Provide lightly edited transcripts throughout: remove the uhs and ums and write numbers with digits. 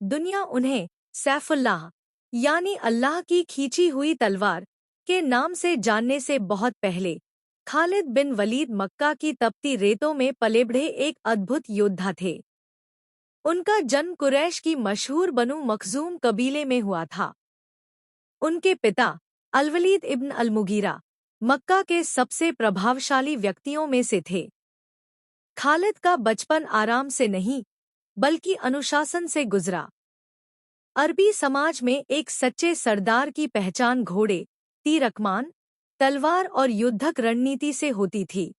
दुनिया उन्हें सैफुल्लाह यानी अल्लाह की खींची हुई तलवार के नाम से जानने से बहुत पहले खालिद बिन वलीद मक्का की तपती रेतों में पले बढ़े एक अद्भुत योद्धा थे। उनका जन्म कुरैश की मशहूर बनु मखजूम कबीले में हुआ था। उनके पिता अलवलीद इब्न अलमुगीरा मक्का के सबसे प्रभावशाली व्यक्तियों में से थे। खालिद का बचपन आराम से नहीं बल्कि अनुशासन से गुजरा। अरबी समाज में एक सच्चे सरदार की पहचान घोड़े, तीर-कमान, तलवार और युद्धक रणनीति से होती थी,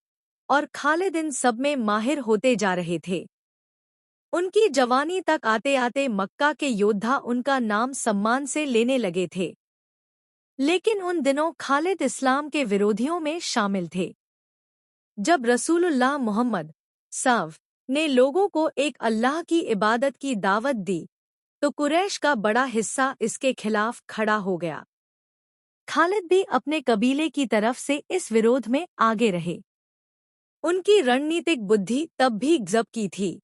और खालिद इन सब में माहिर होते जा रहे थे। उनकी जवानी तक आते आते मक्का के योद्धा उनका नाम सम्मान से लेने लगे थे। लेकिन उन दिनों खालिद इस्लाम के विरोधियों में शामिल थे। जब रसूलुल्लाह मोहम्मद सव ने लोगों को एक अल्लाह की इबादत की दावत दी, तो कुरैश का बड़ा हिस्सा इसके खिलाफ खड़ा हो गया। खालिद भी अपने कबीले की तरफ से इस विरोध में आगे रहे। उनकी रणनीतिक बुद्धि तब भी गज़ब की थी।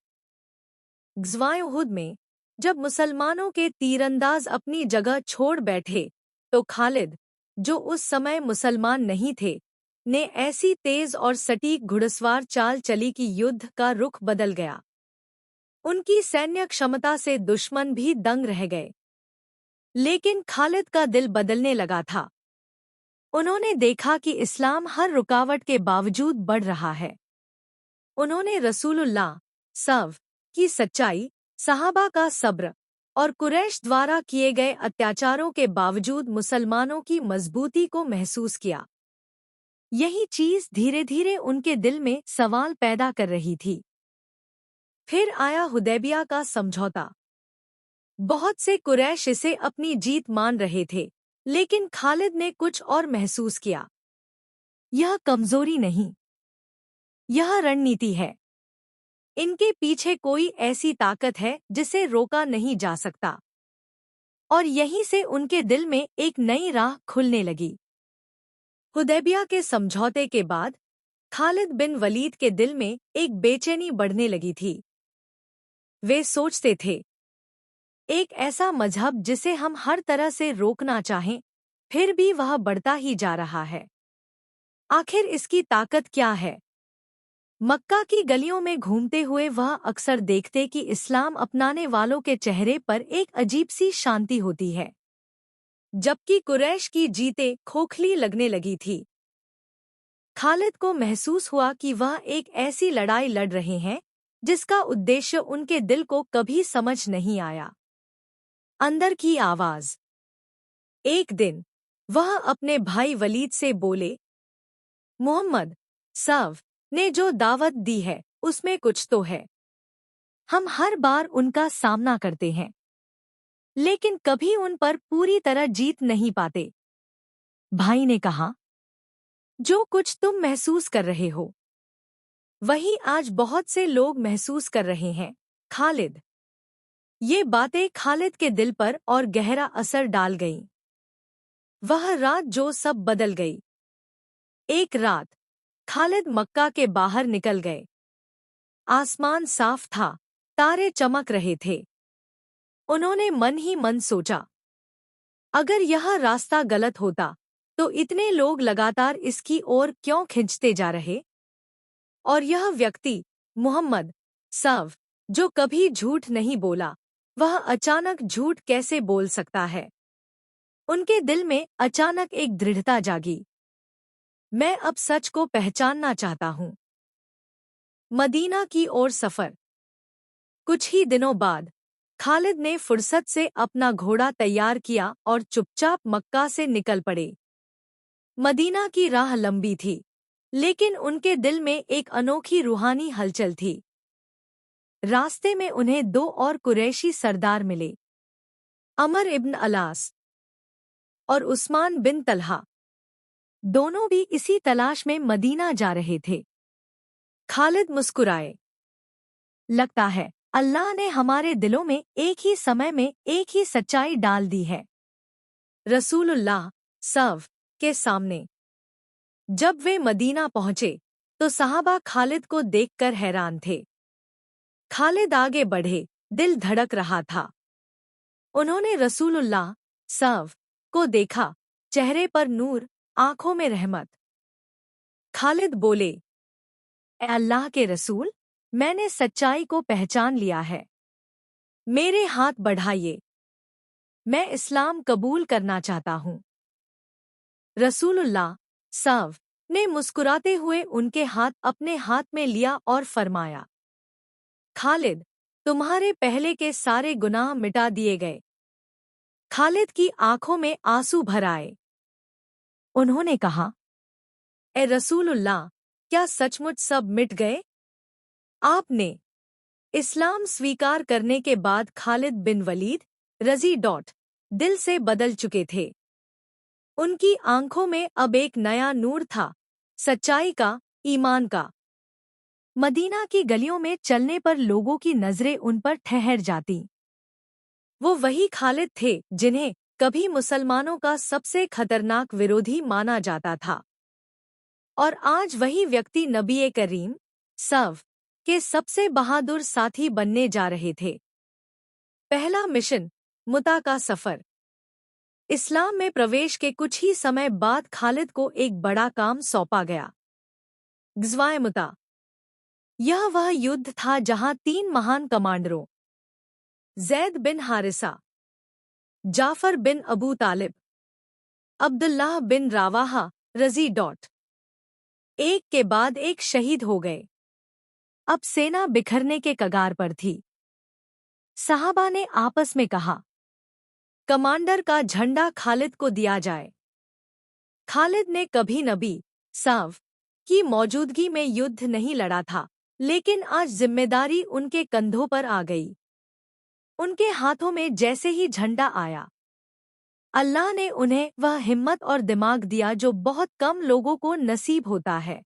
ग़ज़वाए उहुद में जब मुसलमानों के तीरंदाज अपनी जगह छोड़ बैठे, तो खालिद, जो उस समय मुसलमान नहीं थे, ने ऐसी तेज और सटीक घुड़सवार चाल चली कि युद्ध का रुख बदल गया। उनकी सैन्य क्षमता से दुश्मन भी दंग रह गए। लेकिन खालिद का दिल बदलने लगा था। उन्होंने देखा कि इस्लाम हर रुकावट के बावजूद बढ़ रहा है। उन्होंने रसूलुल्लाह सव की सच्चाई, सहाबा का सब्र और कुरैश द्वारा किए गए अत्याचारों के बावजूद मुसलमानों की मजबूती को महसूस किया। यही चीज धीरे धीरे उनके दिल में सवाल पैदा कर रही थी। फिर आया हुदैबिया का समझौता। बहुत से कुरैश इसे अपनी जीत मान रहे थे, लेकिन खालिद ने कुछ और महसूस किया। यह कमजोरी नहीं, यह रणनीति है। इनके पीछे कोई ऐसी ताकत है जिसे रोका नहीं जा सकता। और यहीं से उनके दिल में एक नई राह खुलने लगी। हुदैबिया के समझौते के बाद खालिद बिन वलीद के दिल में एक बेचैनी बढ़ने लगी थी। वे सोचते थे, एक ऐसा मजहब जिसे हम हर तरह से रोकना चाहें, फिर भी वह बढ़ता ही जा रहा है। आखिर इसकी ताकत क्या है? मक्का की गलियों में घूमते हुए वह अक्सर देखते कि इस्लाम अपनाने वालों के चेहरे पर एक अजीब सी शांति होती है, जबकि कुरैश की जीतें खोखली लगने लगी थी। खालिद को महसूस हुआ कि वह एक ऐसी लड़ाई लड़ रहे हैं जिसका उद्देश्य उनके दिल को कभी समझ नहीं आया। अंदर की आवाज। एक दिन वह अपने भाई वलीद से बोले, मोहम्मद सव ने जो दावत दी है उसमें कुछ तो है। हम हर बार उनका सामना करते हैं, लेकिन कभी उन पर पूरी तरह जीत नहीं पाते। भाई ने कहा, जो कुछ तुम महसूस कर रहे हो वही आज बहुत से लोग महसूस कर रहे हैं। खालिद। ये बातें खालिद के दिल पर और गहरा असर डाल गईं। वह रात जो सब बदल गई। एक रात खालिद मक्का के बाहर निकल गए। आसमान साफ था, तारे चमक रहे थे। उन्होंने मन ही मन सोचा, अगर यह रास्ता गलत होता तो इतने लोग लगातार इसकी ओर क्यों खिंचते जा रहे? और यह व्यक्ति मोहम्मद सव, जो कभी झूठ नहीं बोला, वह अचानक झूठ कैसे बोल सकता है? उनके दिल में अचानक एक दृढ़ता जागी। मैं अब सच को पहचानना चाहता हूँ। मदीना की ओर सफर। कुछ ही दिनों बाद खालिद ने फुर्सत से अपना घोड़ा तैयार किया और चुपचाप मक्का से निकल पड़े। मदीना की राह लंबी थी, लेकिन उनके दिल में एक अनोखी रूहानी हलचल थी। रास्ते में उन्हें दो और कुरैशी सरदार मिले, अमर इब्न अलास और उस्मान बिन तलहा। दोनों भी इसी तलाश में मदीना जा रहे थे। खालिद मुस्कुराए। लगता है अल्लाह ने हमारे दिलों में एक ही समय में एक ही सच्चाई डाल दी है। रसूलुल्लाह सव के सामने जब वे मदीना पहुंचे तो सहाबा खालिद को देखकर हैरान थे। खालिद आगे बढ़े, दिल धड़क रहा था। उन्होंने रसूलुल्लाह सव को देखा, चेहरे पर नूर, आंखों में रहमत। खालिद बोले, ए अल्लाह के रसूल, मैंने सच्चाई को पहचान लिया है। मेरे हाथ बढ़ाइए, मैं इस्लाम कबूल करना चाहता हूँ। रसूलुल्लाह सव ने मुस्कुराते हुए उनके हाथ अपने हाथ में लिया और फरमाया, खालिद, तुम्हारे पहले के सारे गुनाह मिटा दिए गए। खालिद की आंखों में आंसू भर आए। उन्होंने कहा, ए रसूलुल्लाह, क्या सचमुच सब मिट गए? आपने इस्लाम स्वीकार करने के बाद खालिद बिन वलीद रजी दिल से बदल चुके थे। उनकी आंखों में अब एक नया नूर था, सच्चाई का, ईमान का। मदीना की गलियों में चलने पर लोगों की नजरें उन पर ठहर जाती। वो वही खालिद थे जिन्हें कभी मुसलमानों का सबसे खतरनाक विरोधी माना जाता था, और आज वही व्यक्ति नबी करीम सव के सबसे बहादुर साथी बनने जा रहे थे। पहला मिशन, मुता का सफर। इस्लाम में प्रवेश के कुछ ही समय बाद खालिद को एक बड़ा काम सौंपा गया, ग़ज़वाए मुता। यह वह युद्ध था जहां 3 महान कमांडरों ज़ैद बिन हारिसा, जाफर बिन अबू तालिब, अब्दुल्लाह बिन रावाहा रजी एक के बाद एक शहीद हो गए। अब सेना बिखरने के कगार पर थी। सहाबा ने आपस में कहा, कमांडर का झंडा खालिद को दिया जाए। खालिद ने कभी नबी सव की मौजूदगी में युद्ध नहीं लड़ा था, लेकिन आज जिम्मेदारी उनके कंधों पर आ गई। उनके हाथों में जैसे ही झंडा आया, अल्लाह ने उन्हें वह हिम्मत और दिमाग दिया जो बहुत कम लोगों को नसीब होता है,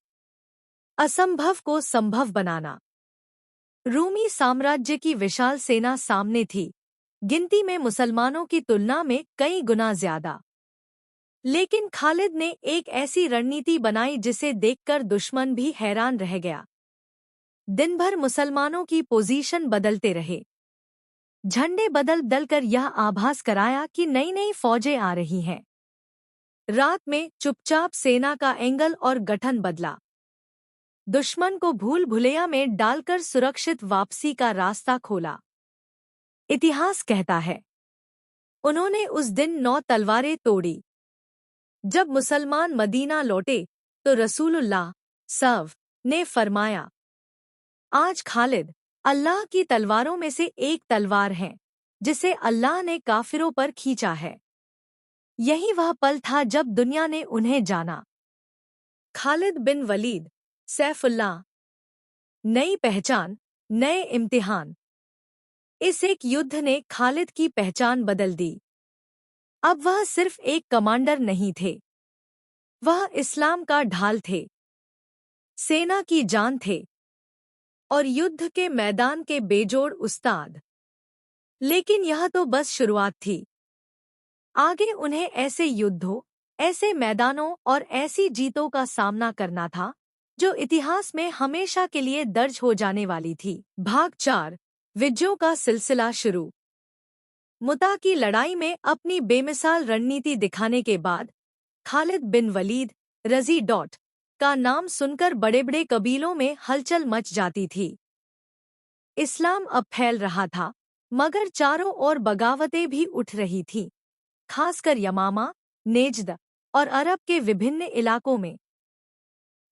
असंभव को संभव बनाना। रूमी साम्राज्य की विशाल सेना सामने थी, गिनती में मुसलमानों की तुलना में कई गुना ज्यादा। लेकिन खालिद ने एक ऐसी रणनीति बनाई जिसे देखकर दुश्मन भी हैरान रह गया। दिन भर मुसलमानों की पोजीशन बदलते रहे, झंडे बदल बदलकर यह आभास कराया कि नई नई फौजें आ रही हैं। रात में चुपचाप सेना का एंगल और गठन बदला, दुश्मन को भूल भुलैया में डालकर सुरक्षित वापसी का रास्ता खोला। इतिहास कहता है, उन्होंने उस दिन 9 तलवारें तोड़ी। जब मुसलमान मदीना लौटे तो रसूलुल्लाह सव ने फरमाया, आज खालिद अल्लाह की तलवारों में से एक तलवार है जिसे अल्लाह ने काफिरों पर खींचा है। यही वह पल था जब दुनिया ने उन्हें जाना। खालिद बिन वलीद सैफुल्लाह, नई पहचान, नए इम्तिहान। इस एक युद्ध ने खालिद की पहचान बदल दी। अब वह सिर्फ एक कमांडर नहीं थे, वह इस्लाम का ढाल थे, सेना की जान थे और युद्ध के मैदान के बेजोड़ उस्ताद। लेकिन यह तो बस शुरुआत थी। आगे उन्हें ऐसे युद्धों, ऐसे मैदानों और ऐसी जीतों का सामना करना था जो इतिहास में हमेशा के लिए दर्ज हो जाने वाली थी। भाग 4, विजयों का सिलसिला शुरू। मुता की लड़ाई में अपनी बेमिसाल रणनीति दिखाने के बाद खालिद बिन वलीद रजी का नाम सुनकर बड़े बड़े कबीलों में हलचल मच जाती थी। इस्लाम अब फैल रहा था, मगर चारों ओर बगावतें भी उठ रही थीं, खासकर यमामा, नेजद और अरब के विभिन्न इलाकों में।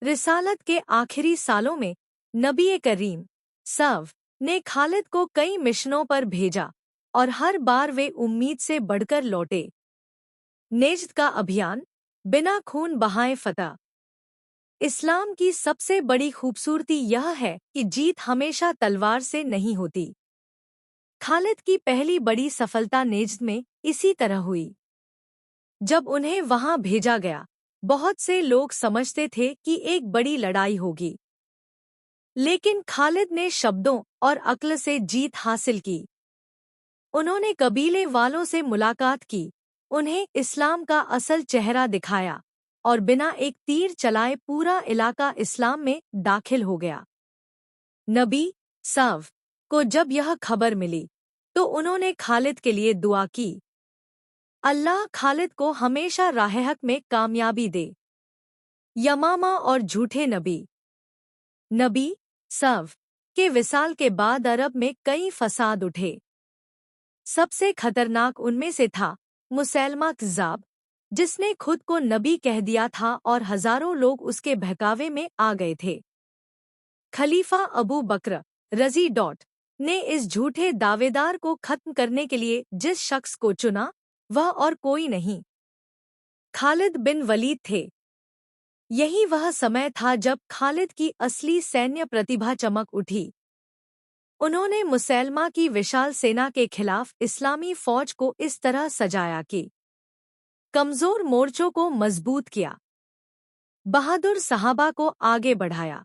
रिसालत के आखिरी सालों में नबी करीम सव ने खालिद को कई मिशनों पर भेजा और हर बार वे उम्मीद से बढ़कर लौटे। नेजद का अभियान, बिना खून बहाए फतह। इस्लाम की सबसे बड़ी खूबसूरती यह है कि जीत हमेशा तलवार से नहीं होती। खालिद की पहली बड़ी सफलता नेजद में इसी तरह हुई। जब उन्हें वहां भेजा गया, बहुत से लोग समझते थे कि एक बड़ी लड़ाई होगी, लेकिन खालिद ने शब्दों और अक्ल से जीत हासिल की। उन्होंने कबीले वालों से मुलाकात की, उन्हें इस्लाम का असल चेहरा दिखाया और बिना एक तीर चलाए पूरा इलाका इस्लाम में दाखिल हो गया। नबी सव को जब यह खबर मिली तो उन्होंने खालिद के लिए दुआ की, अल्लाह खालिद को हमेशा राह हक में कामयाबी दे। यमामा और झूठे नबी सव के विसाल के बाद अरब में कई फसाद उठे। सबसे खतरनाक उनमें से था मुसैलमा कज़्ज़ाब, जिसने खुद को नबी कह दिया था और हजारों लोग उसके बहकावे में आ गए थे। खलीफा अबू बकर रज़ी ने इस झूठे दावेदार को खत्म करने के लिए जिस शख्स को चुना वह और कोई नहीं, खालिद बिन वलीद थे। यही वह समय था जब खालिद की असली सैन्य प्रतिभा चमक उठी। उन्होंने मुसैलमा की विशाल सेना के खिलाफ इस्लामी फौज को इस तरह सजाया कि कमजोर मोर्चों को मजबूत किया, बहादुर सहाबा को आगे बढ़ाया।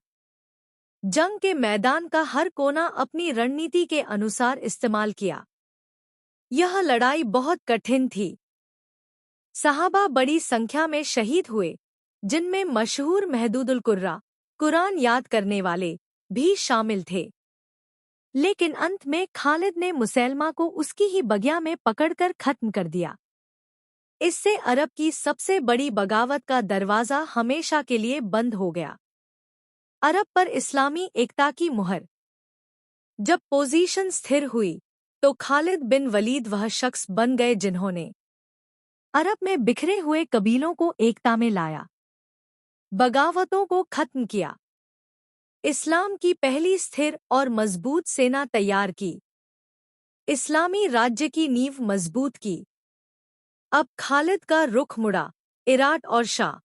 जंग के मैदान का हर कोना अपनी रणनीति के अनुसार इस्तेमाल किया। यह लड़ाई बहुत कठिन थी। सहाबा बड़ी संख्या में शहीद हुए, जिनमें मशहूर महदूदुल कुर्रा कुरान याद करने वाले भी शामिल थे। लेकिन अंत में खालिद ने मुसैलमा को उसकी ही बगिया में पकड़कर खत्म कर दिया। इससे अरब की सबसे बड़ी बगावत का दरवाज़ा हमेशा के लिए बंद हो गया। अरब पर इस्लामी एकता की मुहर। जब पोजीशन स्थिर हुई तो खालिद बिन वलीद वह शख्स बन गए जिन्होंने अरब में बिखरे हुए कबीलों को एकता में लाया, बगावतों को खत्म किया, इस्लाम की पहली स्थिर और मजबूत सेना तैयार की, इस्लामी राज्य की नींव मजबूत की। अब खालिद का रुख मुड़ा, इराक और शाह